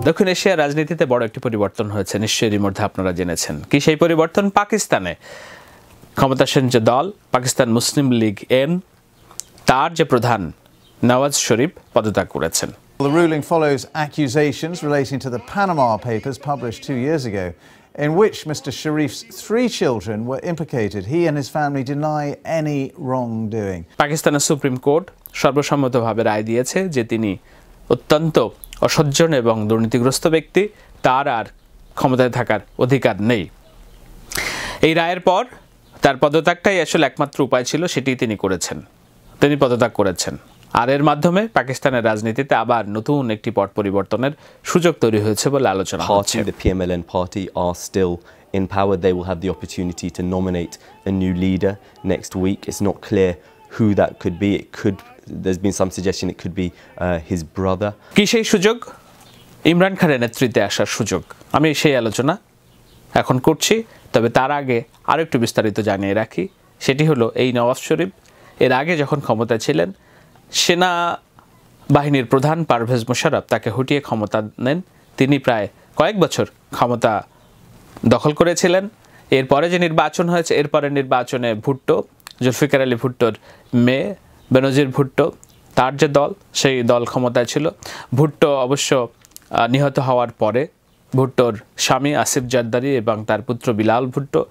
দক্ষিণ এশিয়ার রাজনীতিতে বড় একটি পরিবর্তন হয়েছে, নিশ্চয়ই এর মধ্যে আপনারা জেনেছেন। কি সেই পরিবর্তন? পাকিস্তানে ক্ষমতাসীন যে দল পাকিস্তান মুসলিম লীগ এন, তার যে প্রধান নওয়াজ শরীফ পদত্যাগ করেছেন। The ruling follows accusations relating to the Panama Papers published 2 years ago, in which Mr. Sharif's 3 children were implicated. He and his family deny any wrongdoing. পাকিস্তানের সুপ্রিম কোর্ট সর্বসম্মতভাবে রায় দিয়েছে যে তিনি অত্যন্ত অসজ্জন এবং দুর্নীতিগ্রস্ত ব্যক্তি, তার আর ক্ষমতায় থাকার অধিকার নেই। এই রায়ের পর তার পদত্যাগটাই আসলে একমাত্র উপায় ছিল, সেটি তিনি করেছেন, তিনি পদত্যাগ করেছেন। আর এর মাধ্যমে পাকিস্তানের রাজনীতিতে আবার নতুন একটি পট পরিবর্তনের সুযোগ তৈরি হয়েছে বলে আলোচনা হচ্ছে। The PMLN party are still in power. They will have the opportunity to nominate a new leader next week. It's not clear who that could be. There's been some suggestion it could be his brother. কি সেই সুযোগ? ইমরান খানের নেতৃত্বে আসার সুযোগ। আমি সেই আলোচনা এখন করছি, তবে তার আগে আরও একটু বিস্তারিত জানিয়ে রাখি। সেটি হলো, এই নওয়াজ শরীফ এর আগে যখন ক্ষমতায় ছিলেন, সেনা বাহিনীর প্রধান পারভেজ মোশাররফ তাকে হটিয়ে ক্ষমতা নেন। তিনি প্রায় কয়েক বছর ক্ষমতা দখল করেছিলেন। এরপরে যে নির্বাচন হয়েছে, এরপরে নির্বাচনে ভুট্টো, জুলফিকার আলী ভুট্টোর মেয়ে বেনজির ভুট্টো, তার যে দল, সেই দল ক্ষমতায় ছিল। ভুট্টো অবশ্য নিহত হওয়ার পরে ভুট্টোর স্বামী আসিফ জারদারি এবং তার পুত্র বিলাল ভুট্টো,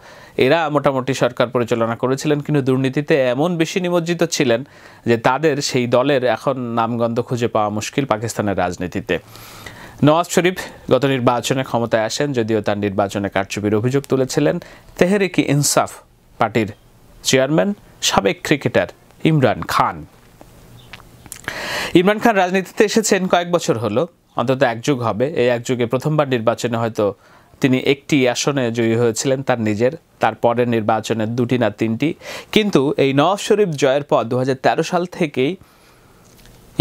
এরা মোটামুটি সরকার পরিচালনা করেছিলেন, কিন্তু দুর্নীতিতে এমন বেশি নিমজ্জিত ছিলেন যে তাদের সেই দলের এখন নামগন্ধ খুঁজে পাওয়া মুশকিল পাকিস্তানের রাজনীতিতে। নওয়াজ শরীফ গত নির্বাচনে ক্ষমতায় আসেন, যদিও তার নির্বাচনে কারচুপির অভিযোগ তুলেছিলেন তেহরিক-ই ইনসাফ পার্টির চেয়ারম্যান সাবেক ক্রিকেটার ইমরান খান। ইমরান খান রাজনীতিতে এসেছেন কয়েক বছর হলো, অন্তত এক যুগ হবে। এই এক যুগে প্রথমবার নির্বাচনে হয়তো তিনি একটি আসনে জয়ী হয়েছিলেন তার নিজের, তারপরের নির্বাচনে 2টি না 3টি। কিন্তু এই নওয়াজ শরীফ জয়ের পর 2013 সাল থেকেই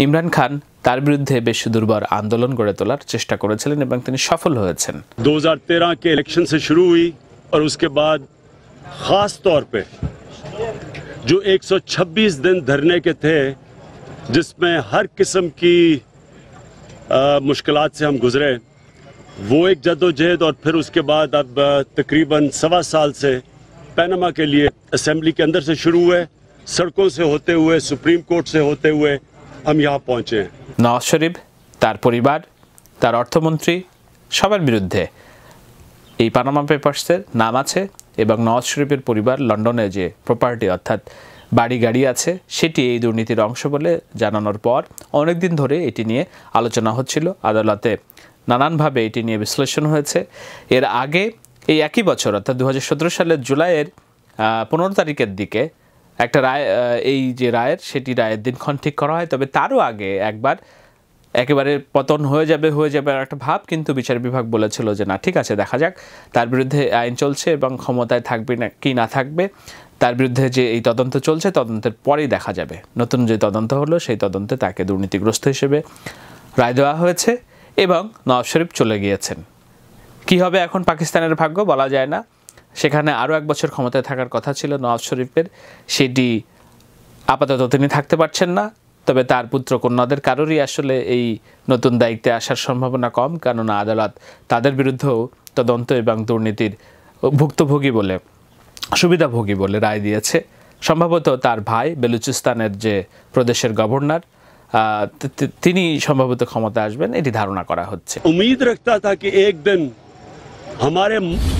ইমরান খান তার বিরুদ্ধে বেশ দুর্বার আন্দোলন গড়ে তোলার চেষ্টা করেছিলেন এবং তিনি সফল হয়েছেন। 2013 के इलेक्शन से शुरू हुई और उसके बाद खास तौर पे जो 126 दिन धरने के थे, जिसमें हर किस्म की मुश्किलात से हम गुजरे, वो एक जद्दोजहद, और फिर उसके बाद अब तकरीबन 1.25 साल से पैनामा के लिए असेंबली के अंदर से शुरू हुए, सड़कों से होते हुए, सुप्रीम कोर्ट से होते हुए हम यहाँ पहुँचे हैं। নওয়াজ শরীফ, তার পরিবার, তার অর্থমন্ত্রী, সবার বিরুদ্ধে এই পানামা পেপারসের নাম আছে এবং নওয়াজ শরীফের পরিবার লন্ডনে যে প্রপার্টি অর্থাৎ বাড়ি গাড়ি আছে, সেটি এই দুর্নীতির অংশ বলে জানানোর পর অনেকদিন ধরে এটি নিয়ে আলোচনা হচ্ছিল। আদালতে নানানভাবে এটি নিয়ে বিশ্লেষণ হয়েছে। এর আগে এই একই বছর অর্থাৎ 2017 সালের জুলাইয়ের 15 তারিখের দিকে একটা রায়, এই যে রায়ের, সেটি রায়ের দিনক্ষণ ঠিক করা হয়। তবে তারও আগে একবার একেবারে পতন হয়ে যাবে একটা ভাব, কিন্তু বিচার বিভাগ বলেছিল যে না, ঠিক আছে, দেখা যাক, তার বিরুদ্ধে আইন চলছে এবং ক্ষমতায় থাকবে না কি না থাকবে, তার বিরুদ্ধে যে এই তদন্ত চলছে, তদন্তের পরেই দেখা যাবে। নতুন যে তদন্ত হলো, সেই তদন্তে তাকে দুর্নীতিগ্রস্ত হিসেবে রায় দেওয়া হয়েছে এবং নওয়াজ শরীফ চলে গিয়েছেন। কি হবে এখন পাকিস্তানের ভাগ্য বলা যায় না। সেখানে আরও 1 বছর ক্ষমতায় থাকার কথা ছিল নওয়াজ শরীফের, সেটি আপাতত তিনি থাকতে পারছেন না। তবে তার পুত্র কন্যাদের কারোরই আসলে এই নতুন দায়িত্বে আসার সম্ভাবনা কম, কেননা আদালত তাদের বিরুদ্ধেও তদন্ত এবং দুর্নীতির ভুক্তভোগী বলে, সুবিধাভোগী বলে রায় দিয়েছে। সম্ভবত তার ভাই বেলুচিস্তানের যে প্রদেশের গভর্নর, তিনি সম্ভবত ক্ষমতা আসবেন, এটি ধারণা করা হচ্ছে। उम्मीद रखता था कि एक दिन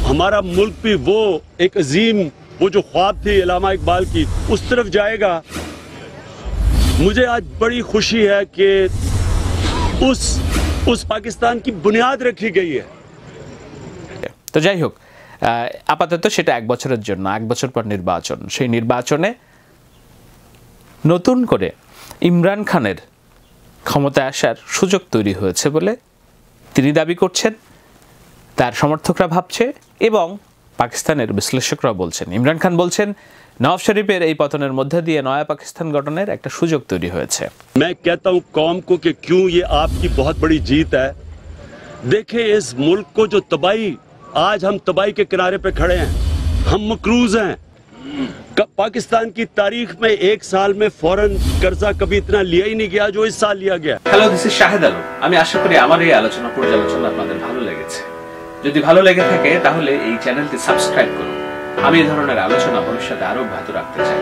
हमारा मुल्क भी वो एक अजीम, वो जो ख्वाब थी इलामा इकबाल की, उस तरफ जाएगा। मुझे आज बड़ी खुशी है कि उस पाकिस्तान की बुनियाद रखी गई है। তো যাই হোক, আপাতত সেটা 1 বছরের জন্য। 1 বছর পর নির্বাচন, সেই নির্বাচনে নতুন করে ইমরান খানের ক্ষমতায় আসার সুযোগ তৈরি হয়েছে বলে তিনি দাবি করছেন, তার সমর্থকরা ভাবছে এবং পাকিস্তানের বিশ্লেষকরা বলছেন। ইমরান খান বলছেন নওয়াজ শরীফের এই পতনের মধ্যে দিয়ে নয়া পাকিস্তান গঠনের একটা সুযোগ তৈরি হয়েছে। मैं कहता हूं कौम को कि क्यों ये आपकी बहुत बड़ी जीत है। देखें इस मुल्क को जो तबाही, आज हम तबाही के किनारे पे खड़े हैं, हम मकरूज हैं, पाकिस्तान की तारीख में एक साल में फौरन कर्जा कभी इतना लिया ही नहीं गया जो इस साल लिया गया। Hello, this is Shahed Alam. আমি আশা করি আমার এই আলোচনা পর্যালোচনা আপনাদের ভালো লেগেছে। যদি ভালো লেগে থাকে তাহলে এই চ্যানেলটি সাবস্ক্রাইব করুন। আমি এই ধরনের আলোচনা ভবিষ্যতে আরো অব্যাহত রাখতে চাই।